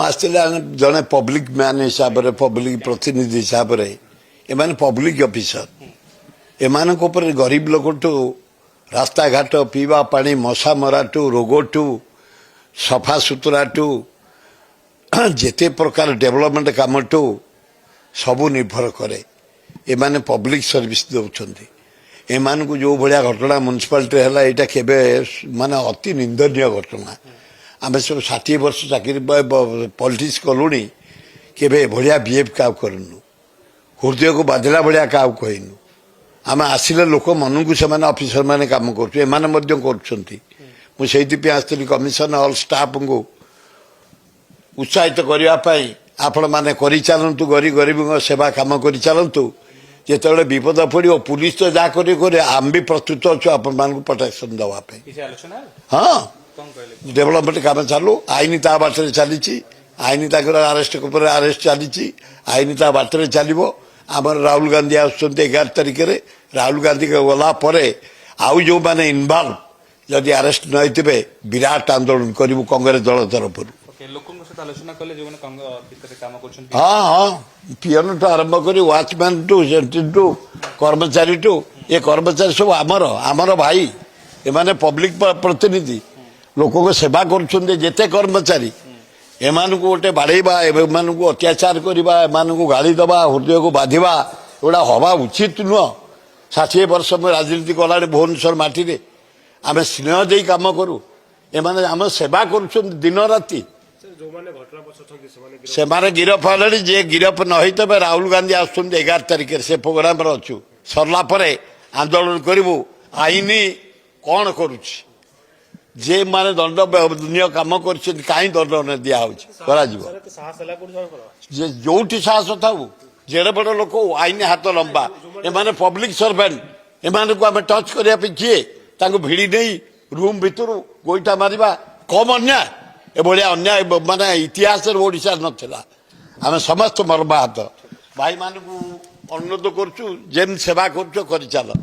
आसते जड़े public man हिसाब से पब्लिक प्रतिनिधि हिसाब से एमाने पब्लिक ऑफिसर एमान गरीब लोक रास्ता घाट पीवा पानी मशा मराठू रोगठू सफा सुतरा टू जेते प्रकार डेवलपमेंट काम टू सबू निर्भर करे एमाने पब्लिक सर्विस दौरान एमान को जो भाया घटना म्युनिसिपालिटी है यहाँ केबे माने अति निंदनीय घटना आम सब 60 वर्ष चाकरी पॉलिटिक्स कलुणी केबे भाया बिहेव क्या करनु हृदय को बाधिला भाया क्या कहनु आम आसिले लोक मन को से ऑफिसर मैंने काम कर आसती कमिशन ऑल स्टाफ को उत्साहित करने आपण मैंने चलतु गरीब सेवा कम कर चलतु जिते विपद पड़ो पुलिस तो जहाँ कर आम भी प्रस्तुत अच्छु आपण मान प्रोटेक्शन दवाई हाँ डेवलपमेंट काम चालू आईन ता बाटर चली आईन अरेस्ट अरेस्ट चली आईन ता बाटर चलो आमर राहुल गांधी आसुच्च 11 तारिख में राहुल गांधी गला आउ जो मैंने इनवल्व जदि अरेस्ट नई विराट आंदोलन करूँ कांग्रेस दल तरफ हाँ हाँ पीएन टू आरंभ कर वाचमैन टू कर्मचारी टू ये कर्मचारी सब आमर आमर भाई एमाने पब्लिक प्रतिनिधि लोक को सेवा करते कर्मचारी एमान को गोटे बाड़ेबा एमान को अत्याचार करवा एमान को गाड़ी दबा हृदय को बाधिबा एगुड़ा हवा उचित नुह 60 वर्ष में राजनीति कला भुवनेश्वर माटी रे आम स्नेह दे कम करूँ एमाने आम सेवा कर दिन राति से गिरफ है जे गिरफ न होते राहुल गांधी आसुच्च 11 तारिख से प्रोग्राम अच्छु सरला आंदोलन करूँ आईन कौन करुच्ची जे माने दंड दुनिया कम कर कहीं दंड दिया जो साहस था जेड़े बड़ लोक आईन हाथ लंबा एमाने पब्लिक सर्वेंट एमान को आम टच करने किए भिड़ी नहीं रूम भितर गोईठा मारिबा कम अन्याय एभलिया अन्याय माने इतिहास ओडिशा नथिला आम समस्त मर्माहत भाई मान अनुरोध करुचु जेन सेवा कर चल।